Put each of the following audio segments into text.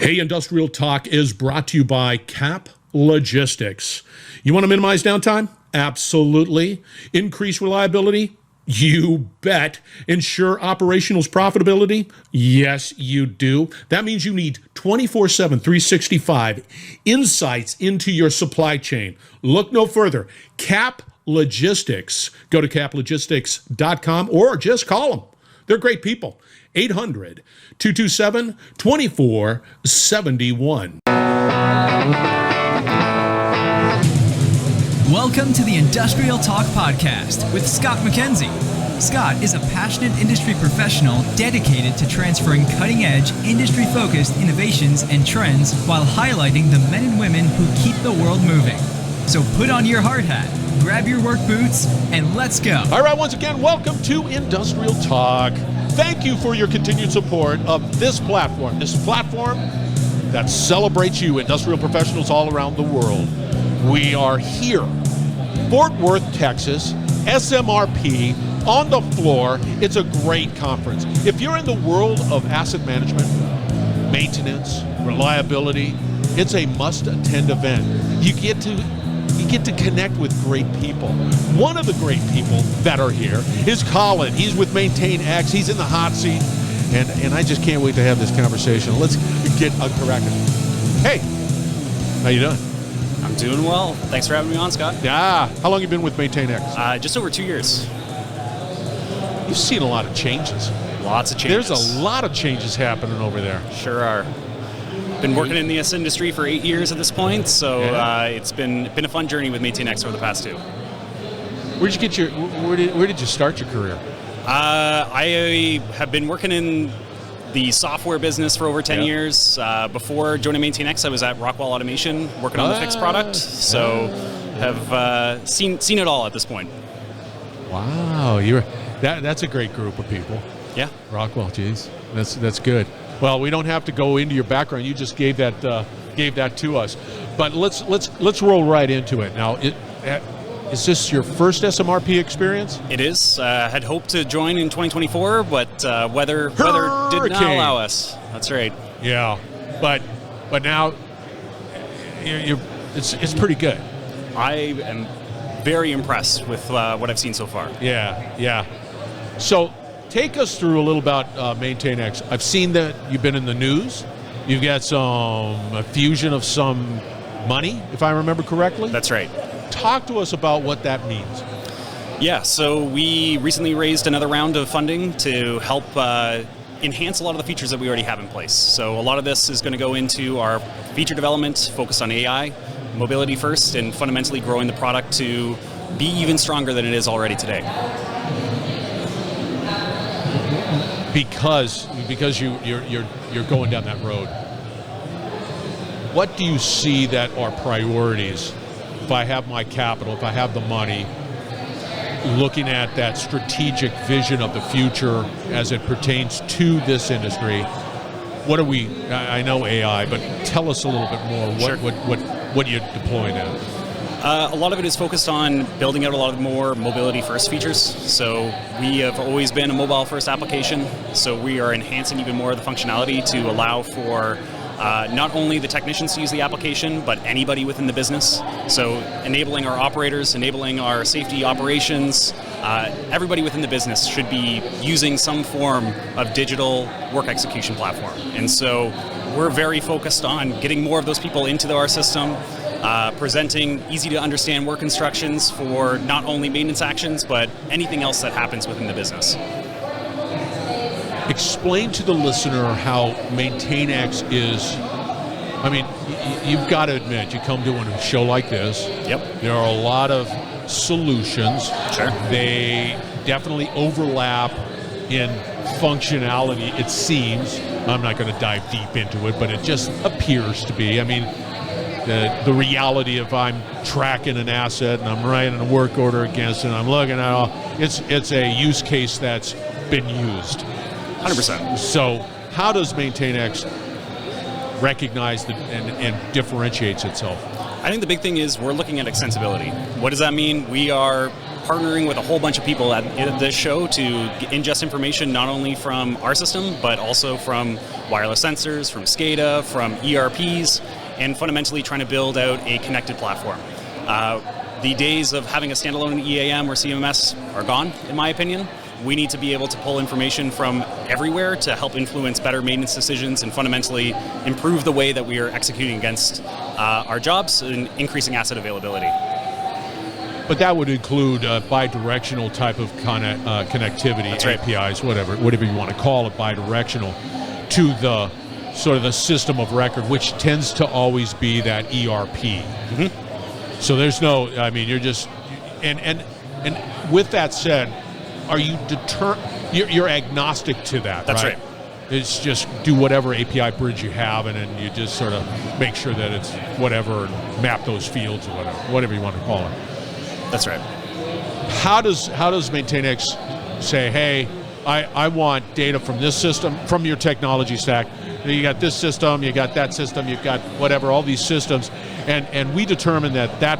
Hey, Industrial Talk is brought to you by CAP Logistics. You want to minimize downtime? Absolutely. Increase reliability? You bet. Ensure operational's profitability? Yes, you do. That means you need 24/7, 365 insights into your supply chain. Look no further. CAP Logistics. Go to caplogistics.com or just call them. They're great people. 800-227-2471. Welcome to the Industrial Talk Podcast with Scott MacKenzie. Scott is a passionate industry professional dedicated to transferring cutting-edge, industry-focused innovations and trends while highlighting the men and women who keep the world moving. So put on your hard hat, grab your work boots, and let's go. All right, once again, welcome to Industrial Talk. Thank you for your continued support of this platform that celebrates you, industrial professionals all around the world. We are here, Fort Worth, Texas, SMRP, on the floor. It's a great conference. If you're in the world of asset management, maintenance, reliability, it's a must-attend event. You get to connect with great people. One of the great people that are here is Colin. He's with MaintainX. He's in the hot seat, and I just can't wait to have this conversation. Let's get cracking. Hey, how you doing? I'm doing well. Thanks for having me on, Scott. Yeah. How long have you been with MaintainX? Just over 2 years. You've seen a lot of changes. Lots of changes. There's a lot of changes happening over there. Sure are. Been working in this industry for 8 years at this point, so it's been a fun journey with MaintainX over the past 2. Where did you start your career? I have been working in the software business for over 10 years. Before joining MaintainX, I was at Rockwell Automation working on the fixed product, so have seen it all at this point. Wow, that's a great group of people. Yeah, Rockwell, geez, that's good. Well, we don't have to go into your background. You just gave that to us. But let's roll right into it. Now, is this your first SMRP experience? it is. Had hoped to join in 2024, but weather did not allow us. That's right. Yeah, but now it's pretty good. I am very impressed with what I've seen so far. Yeah. So take us through a little about MaintainX. I've seen that you've been in the news. You've got a fusion of some money, if I remember correctly. That's right. Talk to us about what that means. Yeah, so we recently raised another round of funding to help enhance a lot of the features that we already have in place. So a lot of this is going to go into our feature development focused on AI, mobility first, and fundamentally growing the product to be even stronger than it is already today. Because you're going down that road. What do you see that are priorities? If I have my capital, if I have the money, looking at that strategic vision of the future as it pertains to this industry, what are we? I know AI, but tell us a little bit more. Sure. What you're deploying at? A lot of it is focused on building out a lot of more mobility-first features. So we have always been a mobile-first application, so we are enhancing even more of the functionality to allow for not only the technicians to use the application, but anybody within the business. So enabling our operators, enabling our safety operations, everybody within the business should be using some form of digital work execution platform. And so we're very focused on getting more of those people into our system, presenting easy-to-understand work instructions for not only maintenance actions, but anything else that happens within the business. Explain to the listener how MaintainX is. I mean, you've got to admit, you come to a show like this. Yep. There are a lot of solutions. Sure. They definitely overlap in functionality, it seems. I'm not going to dive deep into it, but it just appears to be. I mean, the reality of I'm tracking an asset and I'm writing a work order against it and I'm looking at all, it's a use case that's been used. 100%. So how does MaintainX recognize and differentiates itself? I think the big thing is we're looking at extensibility. What does that mean? We are partnering with a whole bunch of people at this show to ingest information not only from our system, but also from wireless sensors, from SCADA, from ERPs, and fundamentally trying to build out a connected platform. The days of having a standalone EAM or CMS are gone, in my opinion. We need to be able to pull information from everywhere to help influence better maintenance decisions and fundamentally improve the way that we are executing against our jobs and increasing asset availability. But that would include bi-directional type of connectivity, That's right. APIs, whatever you want to call it, bi-directional, to the sort of the system of record, which tends to always be that ERP. Mm-hmm. So there's no, I mean, you're just, and with that said, are you you're agnostic to that, That's right? right. It's just do whatever API bridge you have, and then you just sort of make sure that it's whatever, and map those fields or whatever you want to call it. That's right. How does MaintainX say, hey, I want data from this system, from your technology stack. You got this system, you got that system, you've got whatever, all these systems, and we determine that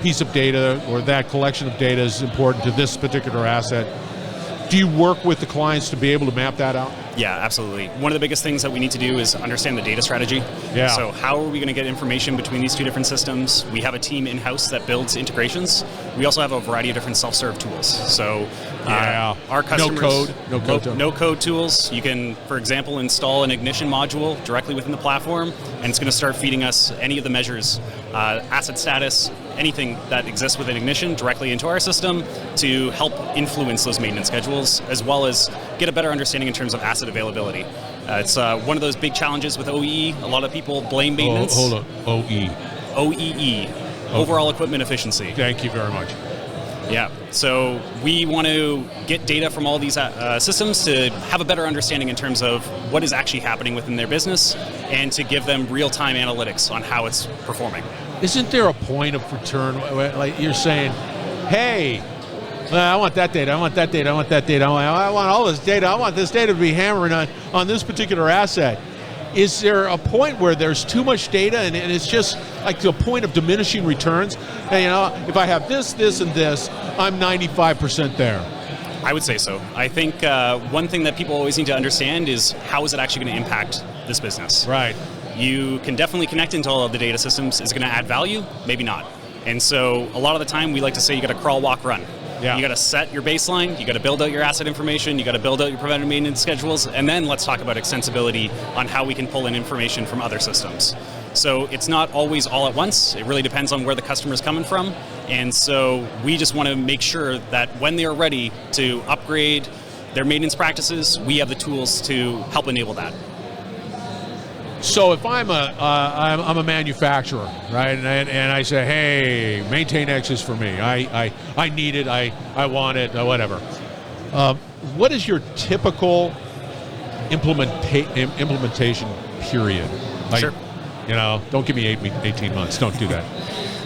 piece of data or that collection of data is important to this particular asset. Do you work with the clients to be able to map that out? Yeah, absolutely. One of the biggest things that we need to do is understand the data strategy. Yeah. So how are we going to get information between these two different systems? We have a team in-house that builds integrations. We also have a variety of different self-serve tools. So our customers... No code tools. You can, for example, install an ignition module directly within the platform, and it's going to start feeding us any of the measures, asset status, anything that exists within ignition directly into our system to help influence those maintenance schedules, as well as get a better understanding in terms of asset availability. It's one of those big challenges with OEE. A lot of people blame maintenance. Hold on, OE. OEE, overall equipment efficiency. Thank you very much. Yeah, so we want to get data from all these systems to have a better understanding in terms of what is actually happening within their business and to give them real-time analytics on how it's performing. Isn't there a point of return, like you're saying, hey, I want that data, I want that data, I want that data, I want all this data, I want this data to be hammering on this particular asset. Is there a point where there's too much data and it's just like to a point of diminishing returns? And, if I have this, this, and this, I'm 95% there. I would say so. I think one thing that people always need to understand is how is it actually going to impact this business? Right. You can definitely connect into all of the data systems. Is it going to add value? Maybe not. And so a lot of the time we like to say you got to crawl, walk, run. Yeah. You got to set your baseline, you got to build out your asset information, you got to build out your preventive maintenance schedules, and then let's talk about extensibility on how we can pull in information from other systems. So it's not always all at once. It really depends on where the customer is coming from. And so we just want to make sure that when they are ready to upgrade their maintenance practices, we have the tools to help enable that. So if I'm a manufacturer, right, and I say, hey, MaintainX is for me. I need it. I want it. Whatever. What is your typical implementation period? Sure. Don't give me 18 months. Don't do that.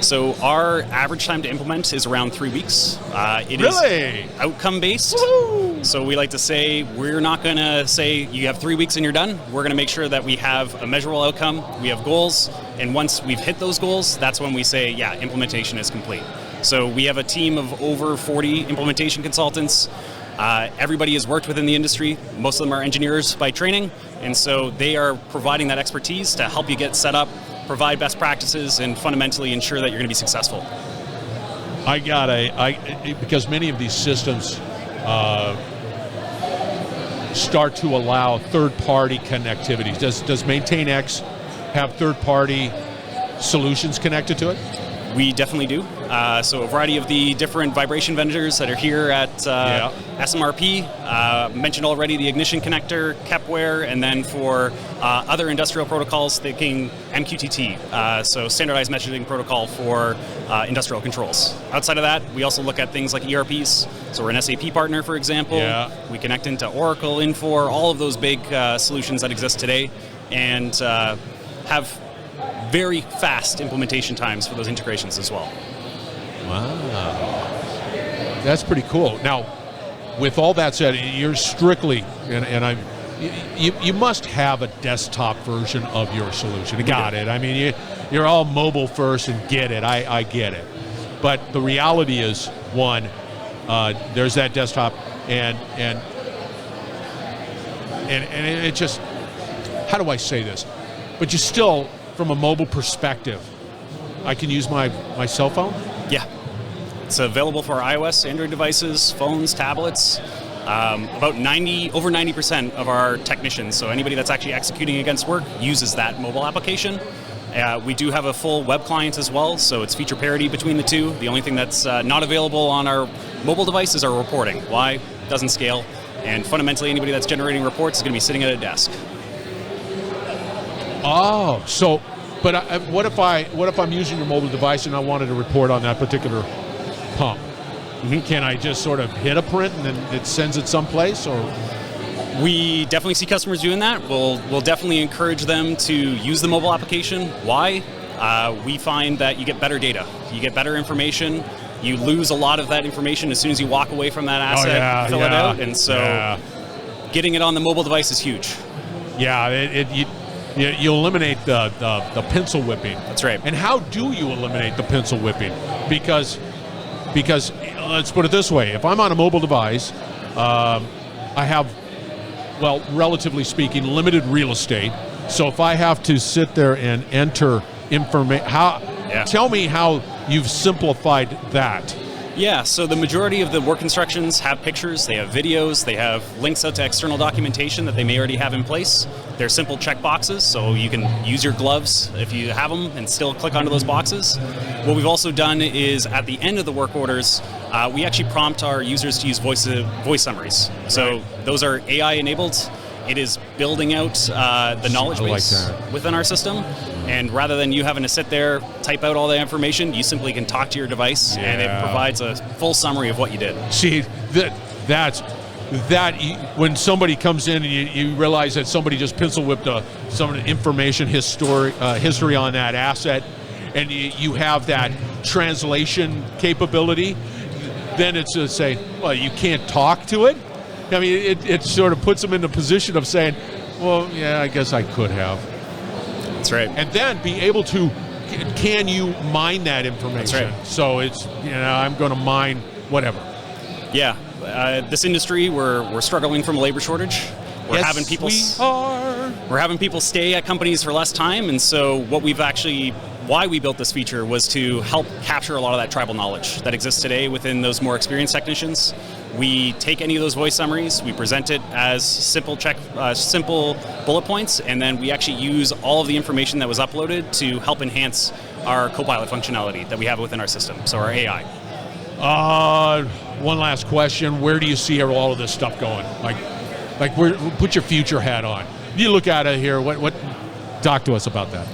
So our average time to implement is around 3 weeks. It Really? is outcome-based. Woo-hoo! So we like to say, we're not going to say you have 3 weeks and you're done. We're going to make sure that we have a measurable outcome. We have goals. And once we've hit those goals, that's when we say, yeah, implementation is complete. So we have a team of over 40 implementation consultants. Everybody has worked within the industry. Most of them are engineers by training. And so they are providing that expertise to help you get set up, provide best practices, and fundamentally ensure that you're going to be successful. Because many of these systems start to allow third-party connectivity. Does MaintainX have third-party solutions connected to it? We definitely do. So a variety of the different vibration vendors that are here at SMRP. Mentioned already the ignition connector, Kepware, and then for other industrial protocols, thinking MQTT, so standardized messaging protocol for industrial controls. Outside of that, we also look at things like ERPs. So we're an SAP partner, for example. Yeah. We connect into Oracle, Infor, all of those big solutions that exist today, and have very fast implementation times for those integrations as well. Wow. That's pretty cool. Now, with all that said, you're strictly, and you must have a desktop version of your solution. Got it. I mean, you're all mobile first and get it. I get it. But the reality is, one, there's that desktop, and it just, how do I say this? But you still, from a mobile perspective, I can use my cell phone? Yeah. It's available for iOS, Android devices, phones, tablets. About over 90% of our technicians, so anybody that's actually executing against work, uses that mobile application. We do have a full web client as well, so it's feature parity between the two. The only thing that's not available on our mobile device is our reporting. Why? It doesn't scale. And fundamentally, anybody that's generating reports is going to be sitting at a desk. Oh, so, but what if I'm using your mobile device and I wanted to report on that particular pump? Mm-hmm. Can I just sort of hit a print and then it sends it someplace, or? We definitely see customers doing that. We'll definitely encourage them to use the mobile application. Why? We find that you get better data, you get better information. You lose a lot of that information as soon as you walk away from that asset, fill it out, and so getting it on the mobile device is huge. Yeah, you eliminate the pencil whipping. That's right. And how do you eliminate the pencil whipping? Because let's put it this way: if I'm on a mobile device, I have, well, relatively speaking, limited real estate. So if I have to sit there and enter information, tell me how you've simplified that. Yeah, so the majority of the work instructions have pictures, they have videos, they have links out to external documentation that they may already have in place. They're simple check boxes, so you can use your gloves if you have them and still click onto those boxes. What we've also done is at the end of the work orders, we actually prompt our users to use voice summaries. So those are AI enabled. It is building out the knowledge base within our system. And rather than you having to sit there, type out all the information, you simply can talk to your device and it provides a full summary of what you did. See, that's when somebody comes in and you realize that somebody just pencil whipped some information history on that asset, and you have that translation capability, then it's to say, well, you can't talk to it? I mean, it sort of puts them in the position of saying, well, yeah, I guess I could have. That's right. And then be able to, can you mine that information? That's right. So it's, I'm going to mine whatever. Yeah. This industry, we're struggling from a labor shortage. We're having people stay at companies for less time, and so why we built this feature was to help capture a lot of that tribal knowledge that exists today within those more experienced technicians. We take any of those voice summaries, we present it as simple bullet points, and then we actually use all of the information that was uploaded to help enhance our Copilot functionality that we have within our system, so our AI. One last question: where do you see all of this stuff going? Like, put your future hat on. You look at it here. What? Talk to us about that.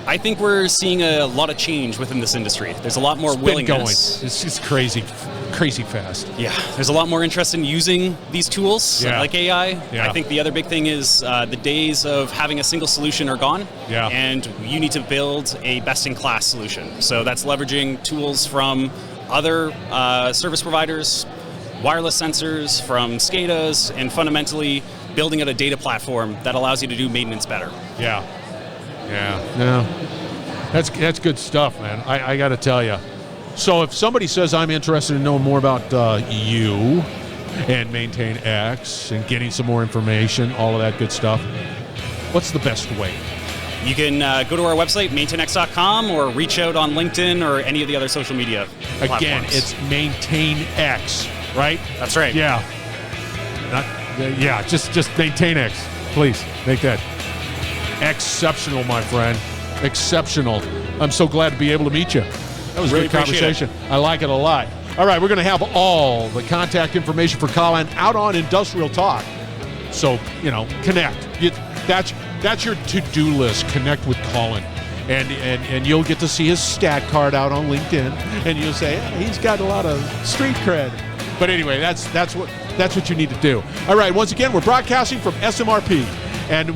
I think we're seeing a lot of change within this industry. There's a lot more willingness. It's just crazy fast. Yeah, there's a lot more interest in using these tools like AI. Yeah. I think the other big thing is the days of having a single solution are gone, and you need to build a best-in-class solution. So that's leveraging tools from other service providers, wireless sensors, from SCADAs, and fundamentally building out a data platform that allows you to do maintenance better. Yeah. That's good stuff, man. I got to tell you. So if somebody says, I'm interested in knowing more about you and MaintainX and getting some more information, all of that good stuff, what's the best way? You can go to our website, MaintainX.com, or reach out on LinkedIn or any of the other social media platforms. Again, it's MaintainX, right? That's right. Yeah. Just MaintainX. Please, make that exceptional, my friend. Exceptional. I'm so glad to be able to meet you. That was really a good conversation. I like it a lot. All right, we're going to have all the contact information for Colin out on Industrial Talk. So, connect. That's your to-do list. Connect with Colin. And you'll get to see his stat card out on LinkedIn, and you'll say, he's got a lot of street cred. But anyway, that's what you need to do. All right, once again, we're broadcasting from SMRP, and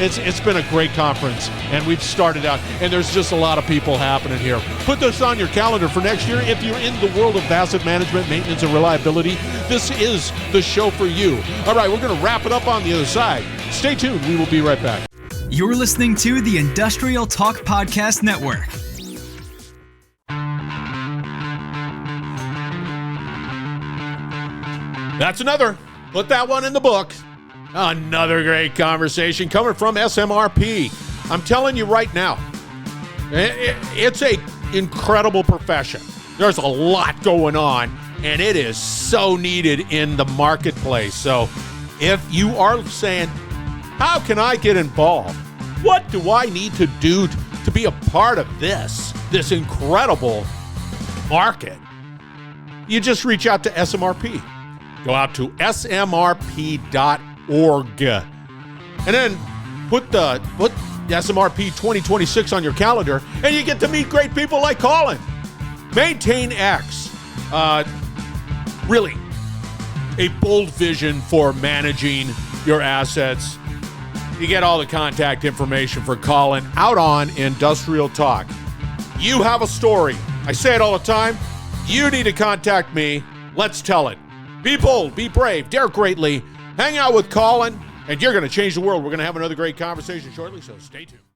It's been a great conference, and we've started out, and there's just a lot of people happening here. Put this on your calendar for next year. If you're in the world of asset management, maintenance, and reliability, this is the show for you. All right, we're going to wrap it up on the other side. Stay tuned. We will be right back. You're listening to the Industrial Talk Podcast Network. That's another. Put that one in the book. Another great conversation coming from SMRP. I'm telling you right now, it's a incredible profession. There's a lot going on, and it is so needed in the marketplace. So if you are saying, how can I get involved? What do I need to do to be a part of this incredible market? You just reach out to SMRP. Go out to smrp.org and then put SMRP 2026 on your calendar, and you get to meet great people like Colin. MaintainX, really a bold vision for managing your assets. You get all the contact information for Colin out on Industrial Talk. You have a story. I say it all the time. You need to contact me. Let's tell it. Be bold, be brave, dare greatly. Hang out with Colin, and you're going to change the world. We're going to have another great conversation shortly, so stay tuned.